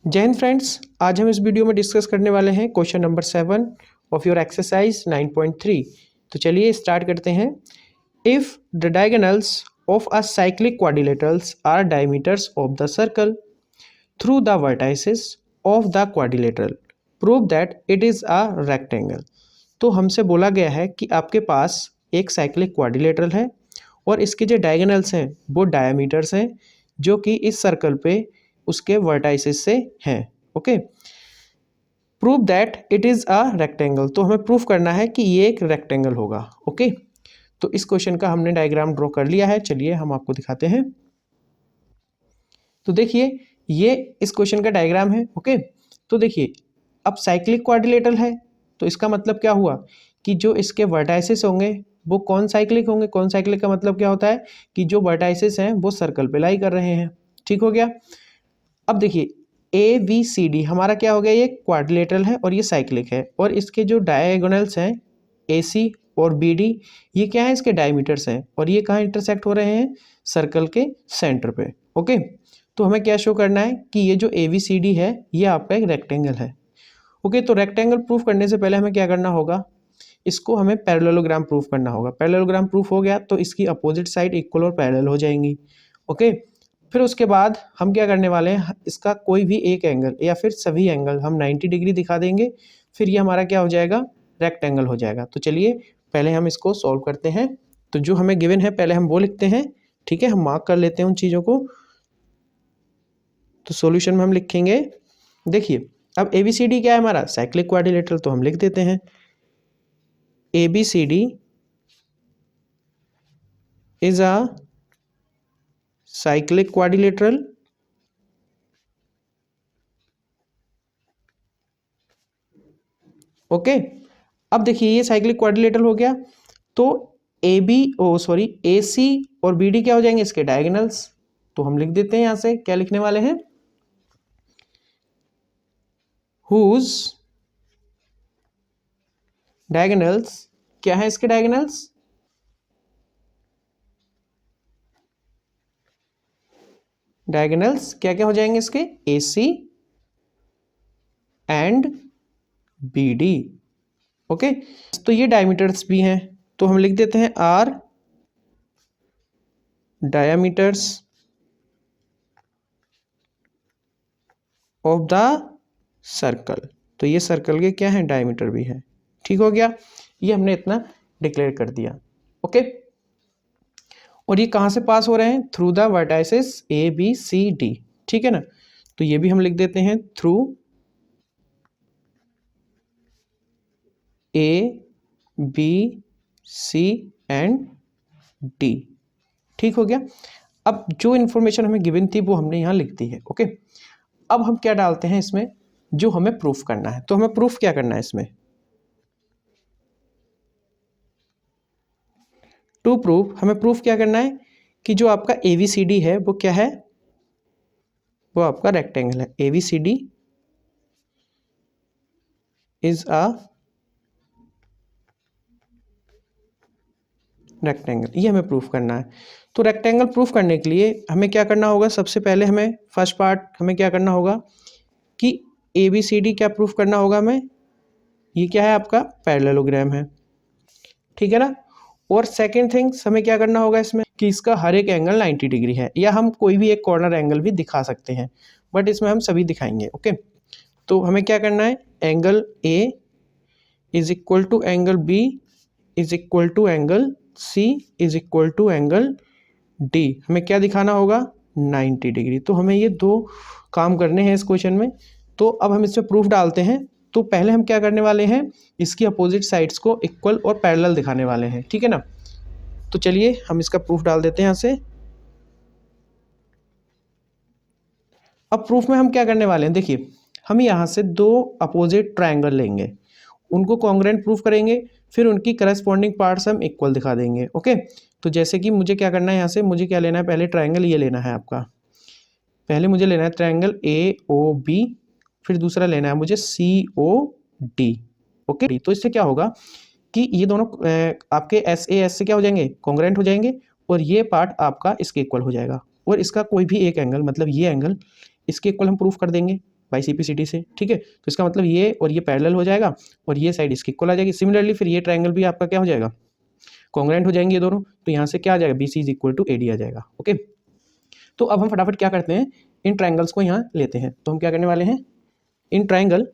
जय हिंद फ्रेंड्स, आज हम इस वीडियो में डिस्कस करने वाले हैं question number 7 of your exercise 9.3। तो चलिए स्टार्ट करते हैं। If the diagonals of a cyclic quadrilaterals are diameters of the circle through the vertices of the quadrilateral prove that it is a rectangle. तो हमसे बोला गया है कि आपके पास एक साइक्लिक क्वाड्रिलेटरल है और इसके जो डायगोनल्स हैं वो डायमीटर्स हैं जो कि इस सर्कल पे उसके वर्टाइसेस से हैं। Okay, prove that it is a rectangle. तो हमें प्रूफ करना है कि ये एक रेक्टेंगल होगा। ओके, तो इस क्वेश्चन का हमने डायग्राम ड्रॉ कर लिया है। चलिए हम आपको दिखाते हैं। तो देखिए ये इस क्वेश्चन का डायग्राम है। ओके, तो देखिए अब साइक्लिक क्वाड्रिलेटरल है तो इसका मतलब क्या हुआ कि जो इसके वर्टाइसेस होंगे वो कौन साइक्लिक होंगे। कौन साइक्लिक का मतलब क्या होता है कि जो वर्टाइसेस हैं वो सर्कल पे लाई कर रहे हैं। ठीक हो गया। अब देखिए ए बी सी डी हमारा क्या हो गया, ये क्वाड्रिलेटरल है और ये साइक्लिक है और इसके जो डायगोनल्स हैं ए सी और बी डी ये क्या है, इसके डायमीटर्स हैं और ये कहाँ इंटरसेक्ट हो रहे हैं, सर्कल के सेंटर पे। ओके, तो हमें क्या शो करना है कि ये जो ए बी सी डी है ये आपका एक रेक्टेंगल है। ओके, तो रेक्टेंगल प्रूफ करने से पहले हमें क्या करना होगा, इसको हमें पैरेललोग्राम प्रूफ करना होगा। पैरेललोग्राम प्रूफ हो गया तो इसकी अपोजिट साइड इक्वल और पैरेलल हो जाएंगी। ओके, फिर उसके बाद हम क्या करने वाले हैं, इसका कोई भी एक एंगल या फिर सभी एंगल हम 90 डिग्री दिखा देंगे, फिर ये हमारा क्या हो जाएगा, रेक्टेंगल हो जाएगा। तो चलिए पहले हम इसको सॉल्व करते हैं। तो जो हमें गिवन है पहले हम वो लिखते हैं। ठीक है, हम मार्क कर लेते हैं उन चीज़ों को। तो सॉल्यूशन में हम लिखेंगे, देखिए अब ए बी सी डी क्या है हमारा, साइक्लिक क्वाड्रिलेटरल, तो हम लिख देते हैं A B C D is a cyclic quadrilateral okay. अब देखिए ये साइक्लिक क्वाड्रिलेटरल हो गया तो ए सी और बी डी क्या हो जाएंगे, इसके डायगोनल्स। तो हम लिख देते हैं यहां से, क्या लिखने वाले हैं, हुज डायगोनल्स, क्या है इसके डायगोनल्स, डायगोनल्स क्या क्या हो जाएंगे इसके, ए सी एंड बी डी। ओके, तो ये डायमीटर्स भी हैं तो हम लिख देते हैं are diameters of the circle. तो ये सर्कल के क्या है, डायमीटर भी है। ठीक हो गया, ये हमने इतना डिक्लेयर कर दिया। ओके, और ये कहाँ से पास हो रहे हैं, through the vertices A B C D. ठीक है ना, तो ये भी हम लिख देते हैं through A B C and D. ठीक हो गया। अब जो इन्फॉर्मेशन हमें गिवन थी वो हमने यहाँ लिख दी है। ओके, अब हम क्या डालते हैं इसमें, जो हमें प्रूफ करना है। तो हमें प्रूफ क्या करना है इसमें, टू प्रूफ हमें प्रूफ क्या करना है कि जो आपका ए बी सी डी है वो क्या है, वो आपका रेक्टेंगल है। A B C D is a rectangle, ये हमें प्रूफ करना है। तो रेक्टेंगल प्रूफ करने के लिए हमें क्या करना होगा, सबसे पहले हमें फर्स्ट पार्ट हमें क्या करना होगा कि ए बी सी डी क्या प्रूफ करना होगा हमें, ये क्या है आपका पैरेललोग्राम है। ठीक है ना, और सेकेंड थिंग्स हमें क्या करना होगा इसमें कि इसका हर एक एंगल 90 डिग्री है, या हम कोई भी एक कॉर्नर एंगल भी दिखा सकते हैं बट इसमें हम सभी दिखाएंगे। ओके, तो हमें क्या करना है, angle A is equal to angle B is equal to angle C is equal to angle D, हमें क्या दिखाना होगा, 90 डिग्री। तो हमें ये दो काम करने हैं इस क्वेश्चन में। तो अब हम इसमें प्रूफ डालते हैं। तो पहले हम क्या करने वाले हैं, इसकी अपोजिट साइड्स को इक्वल और पैरेलल दिखाने वाले हैं। ठीक है ना, तो चलिए हम इसका प्रूफ डाल देते हैं यहाँ से। अब प्रूफ में हम क्या करने वाले हैं, देखिए हम यहाँ से दो अपोजिट ट्रायंगल लेंगे, उनको कॉन्ग्रुएंट प्रूफ करेंगे, फिर उनकी करस्पॉन्डिंग पार्ट्स हम इक्वल दिखा देंगे। ओके, तो जैसे कि मुझे क्या करना है, यहाँ से मुझे क्या लेना है, पहले ट्रायंगल ये लेना है आपका, पहले मुझे लेना है ट्रायंगल ए ओ बी, फिर दूसरा लेना है मुझे सी ओ डी। ओके, तो इससे क्या होगा कि ये दोनों आपके एस ए एस से क्या हो जाएंगे, कॉन्ग्रुएंट हो जाएंगे और ये पार्ट आपका इसके इक्वल हो जाएगा और इसका कोई भी एक एंगल, मतलब ये एंगल इसके इक्वल हम प्रूफ कर देंगे। बाई CPCD से, ठीक है। तो इसका मतलब ये और ये पैरेलल हो जाएगा और ये साइड इसकी इक्वल आ जाएगी। सिमिलरली फिर ये ट्राइंगल भी आपका क्या हो जाएगा, कॉन्ग्रुएंट हो जाएंगे ये दोनों। तो यहाँ से क्या आ जाएगा, BC is equal to AD आ जाएगा। ओके, तो अब हम फटाफट क्या करते हैं, इन ट्राइंगल्स को यहाँ लेते हैं। तो हम क्या करने वाले हैं, in triangle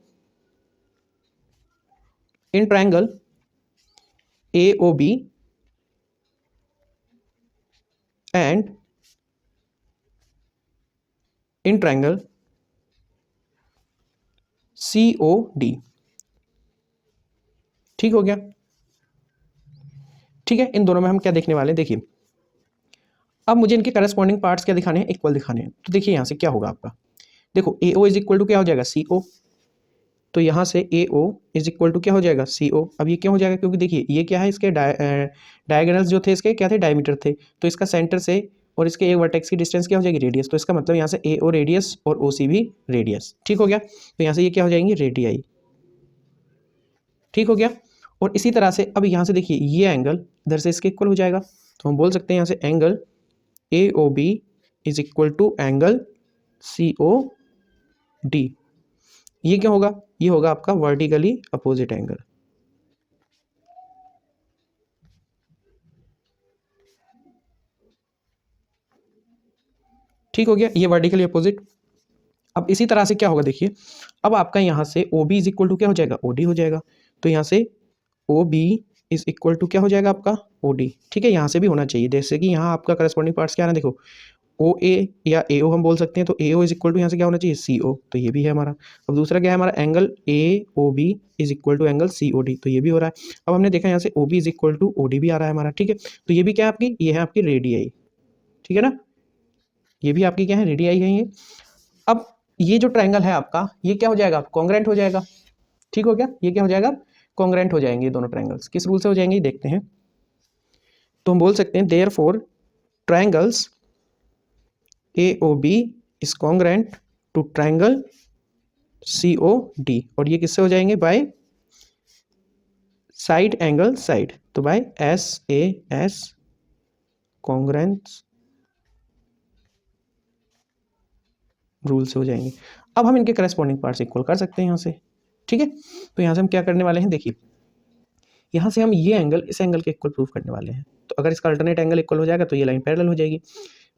AOB and in triangle COD, ठीक हो गया। ठीक है, इन दोनों में हम क्या देखने वाले हैं, देखिए अब मुझे इनके करस्पॉन्डिंग पार्ट्स क्या दिखाने हैं, इक्वल दिखाने हैं। तो देखिए यहाँ से क्या होगा आपका, देखो AO इज इक्वल टू क्या हो जाएगा, CO। तो यहाँ से AO इज इक्वल टू क्या हो जाएगा, CO। अब ये क्यों हो जाएगा, क्योंकि देखिए ये क्या है, इसके डायगोनल्स जो थे इसके क्या थे, डायमीटर थे। तो इसका सेंटर से और इसके एक वर्टेक्स की डिस्टेंस क्या हो जाएगी, रेडियस। तो इसका मतलब यहाँ से AO रेडियस और OC भी रेडियस, ठीक हो गया। तो यहाँ से ये क्या हो जाएंगे, रेडियाई, ठीक हो गया। और इसी तरह से अब यहाँ से देखिए ये एंगल इधर से इसके इक्वल हो जाएगा। तो हम बोल सकते हैं यहाँ से angle AOB is equal to angle COD। ये क्या होगा, ये होगा आपका वर्टिकली अपोजिट एंगल, ठीक हो गया, ये वर्टिकली अपोजिट। अब इसी तरह से क्या होगा, देखिए अब आपका यहाँ से OB इज इक्वल टू क्या हो जाएगा, OD हो जाएगा। तो यहाँ से OB इज इक्वल टू क्या हो जाएगा आपका, OD, ठीक है। यहाँ से भी होना चाहिए, जैसे कि यहाँ आपका करस्पॉन्डिंग पार्ट्स क्या है ना, देखो OA या AO हम बोल सकते हैं। तो AO इज इक्वल टू यहाँ से क्या होना चाहिए, CO। तो ये भी है हमारा। अब दूसरा क्या है हमारा, angle AOB is equal to angle COD। तो ये भी हो रहा है। अब हमने देखा यहाँ से OB is equal to OD भी आ रहा है हमारा, ठीक है। तो ये भी क्या है आपकी, ये है आपकी रेडियाई, ठीक है ना, ये भी आपकी क्या है, रेडियाई है ये। अब ये जो ट्राइंगल है आपका, ये क्या हो जाएगा, कॉन्ग्रुएंट हो जाएगा, ठीक हो गया। ये क्या हो जाएगा, कॉन्ग्रुएंट हो जाएंगे ये दोनों ट्राइंगल्स। किस रूल से हो जाएंगे देखते हैं। तो हम बोल सकते हैं therefore triangles AOB is congruent to triangle COD। और ये किससे हो जाएंगे, बाय साइड एंगल साइड। तो बाय SAS कॉन्ग्रुएंस रूल से हो जाएंगे। अब हम इनके करस्पॉन्डिंग पार्ट्स इक्वल कर सकते हैं यहाँ से, ठीक है। तो यहाँ से हम क्या करने वाले हैं, देखिए यहाँ से हम ये एंगल इस एंगल के इक्वल प्रूफ करने वाले हैं। तो अगर इसका अल्टरनेट एंगल इक्वल हो जाएगा तो ये लाइन पैरेलल हो जाएगी।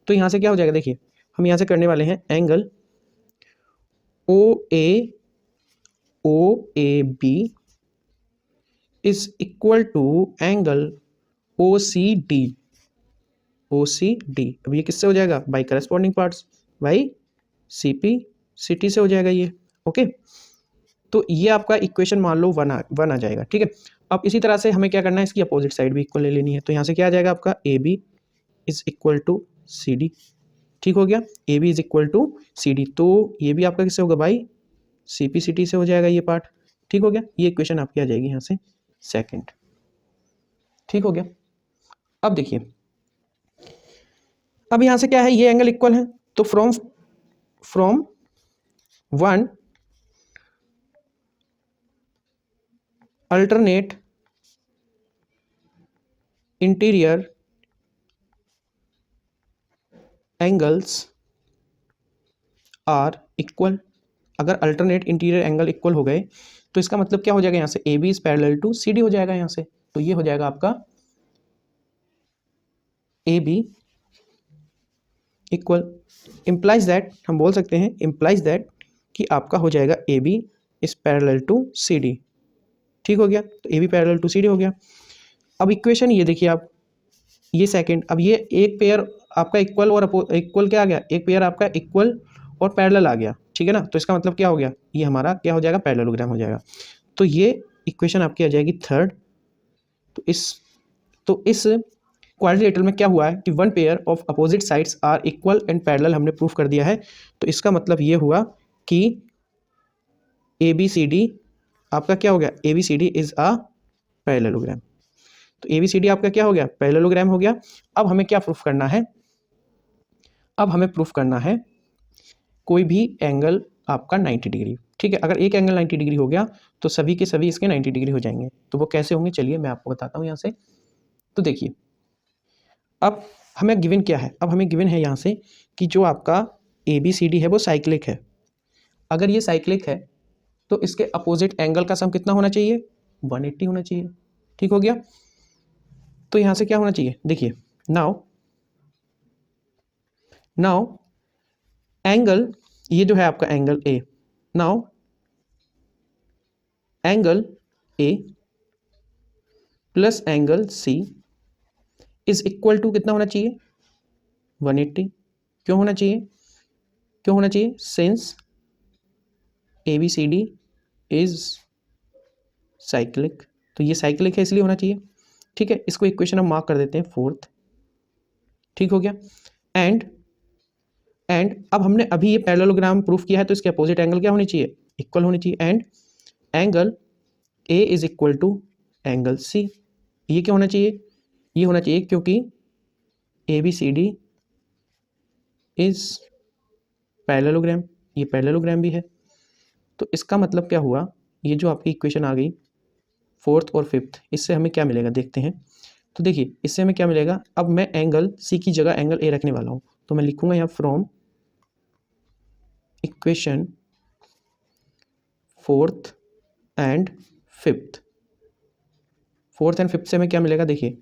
तो यहाँ से क्या हो जाएगा, देखिए हम यहाँ से करने वाले हैं angle OAB is equal to angle OCD। अब ये किससे हो जाएगा, by corresponding parts, by CPCT से हो जाएगा ये। ओके, तो ये आपका इक्वेशन मान लो वन आ जाएगा, ठीक है। अब इसी तरह से हमें क्या करना है, इसकी अपोजिट साइड भी इक्वल ले लेनी है। तो यहाँ से क्या आ जाएगा आपका AB is equal to CD, ठीक हो गया। AB is equal to CD। तो ये भी आपका किससे होगा, बाई CPCT से हो जाएगा ये पार्ट, ठीक हो गया। ये इक्वेशन आपकी आ जाएगी यहाँ से सेकंड, ठीक हो गया। अब देखिए अब यहाँ से क्या है, ये एंगल इक्वल है। तो from one alternate interior angles are equal. अगर अल्टरनेट इंटीरियर एंगल इक्वल हो गए तो इसका मतलब क्या हो जाएगा, यहाँ से AB is parallel to CD हो जाएगा यहाँ से। तो ये हो जाएगा आपका AB इक्वल, इम्प्लाइज दैट, हम बोल सकते हैं इम्प्लाइज दैट कि आपका हो जाएगा AB is parallel to CD, ठीक हो गया। तो AB पैरेलल टू CD हो गया। अब इक्वेशन ये देखिए आप, ये सेकंड, अब ये एक पेयर आपका इक्वल और इक्वल क्या आ गया, एक पेयर आपका इक्वल और पैरेलल आ गया, ठीक है ना। तो इसका मतलब क्या हो गया, ये हमारा क्या हो जाएगा, पैरेललोग्राम हो जाएगा। तो ये इक्वेशन आपकी आ जाएगी थर्ड। तो इस क्वाड्रिलेटरल में क्या हुआ है कि one pair of opposite sides are equal and parallel हमने प्रूफ कर दिया है। तो इसका मतलब ये हुआ कि ABCD आपका क्या हो गया, ABCD इज अ पैरेललोग्राम। तो ABCD आपका क्या हो गया, पैरेललोग्राम हो गया। अब हमें क्या प्रूफ करना है, अब हमें प्रूफ करना है कोई भी एंगल आपका 90 डिग्री, ठीक है। अगर एक एंगल 90 डिग्री हो गया तो सभी के सभी इसके 90 डिग्री हो जाएंगे। तो वो कैसे होंगे, चलिए मैं आपको बताता हूँ यहाँ से। तो देखिए अब हमें गिवन क्या है, अब हमें गिवन है यहाँ से कि जो आपका ABCD है वो साइक्लिक है। अगर ये साइक्लिक है तो इसके अपोजिट एंगल का सम कितना होना चाहिए, 180 होना चाहिए। ठीक हो गया। तो यहाँ से क्या होना चाहिए, देखिए नाउ एंगल, ये जो है आपका angle A, now angle A plus angle C is equal to कितना होना चाहिए, 180। क्यों होना चाहिए, क्यों होना चाहिए, since A B C D is cyclic, तो ये साइक्लिक है इसलिए होना चाहिए। ठीक है, इसको इक्वेशन हम मार्क कर देते हैं 4th। ठीक हो गया। एंड अब हमने अभी ये पैरेललोग्राम प्रूफ किया है, तो इसके अपोजिट एंगल क्या होनी चाहिए, इक्वल होनी चाहिए। And angle A is equal to angle C, ये क्या होना चाहिए, ये होना चाहिए क्योंकि A B C D is parallelogram, ये पैरेललोग्राम भी है। तो इसका मतलब क्या हुआ, ये जो आपकी इक्वेशन आ गई 4th और 5th, इससे हमें क्या मिलेगा देखते हैं। तो देखिए इससे हमें क्या मिलेगा, अब मैं एंगल सी की जगह एंगल ए रखने वाला हूँ, तो मैं लिखूंगा यहाँ from equation 4th and 5th। 4th and 5th से हमें क्या मिलेगा, देखिए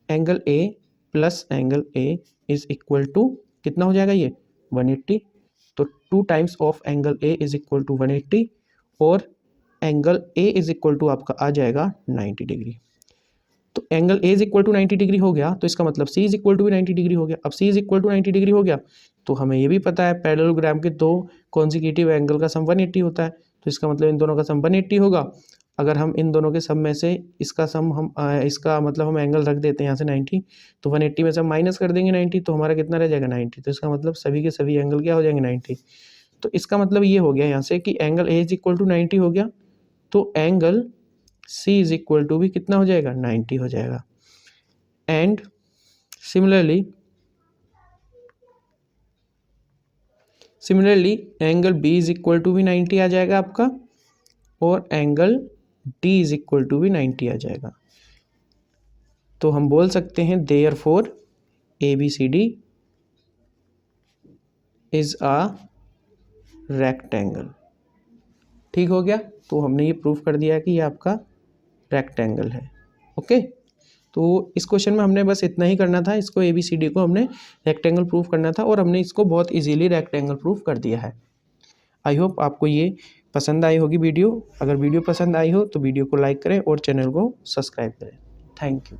angle A plus angle A is equal to कितना हो जाएगा, ये 180। तो 2 times of angle A is equal to 180 और angle A is equal to आपका आ जाएगा 90 डिग्री। तो angle A is equal to 90 degree हो गया, तो इसका मतलब सी इज इक्वल टू भी 90 डिग्री हो गया। अब सी इज इक्वल टू 90 डिग्री हो गया, तो हमें ये भी पता है पैरेललोग्राम के 2 कॉन्जिक्यूटिव एंगल का सम 180 होता है, तो इसका मतलब इन दोनों का सम 180 होगा। अगर हम इन दोनों के सम में से इसका सम हम इसका मतलब हम एंगल रख देते हैं यहाँ से 90, तो 180 में से हम माइनस कर देंगे 90, तो हमारा कितना रह जाएगा 90। तो इसका मतलब सभी के सभी एंगल क्या हो जाएंगे 90। तो इसका मतलब ये हो गया यहाँ से कि angle A is equal to 90 हो गया, तो angle C is equal to भी कितना हो जाएगा, 90 हो जाएगा। And similarly angle B is equal to भी 90 आ जाएगा आपका, और angle D is equal to भी 90 आ जाएगा। तो हम बोल सकते हैं therefore A B C D is a rectangle. ठीक हो गया, तो हमने ये प्रूफ कर दिया कि ये आपका रेक्टेंगल है। ओके, तो इस क्वेश्चन में हमने बस इतना ही करना था, इसको ए बी सी डी को हमने रेक्टेंगल प्रूफ करना था, और हमने इसको बहुत इजीली रेक्टेंगल प्रूफ कर दिया है। आई होप आपको ये पसंद आई होगी वीडियो। अगर वीडियो पसंद आई हो तो वीडियो को लाइक करें और चैनल को सब्सक्राइब करें। Thank you.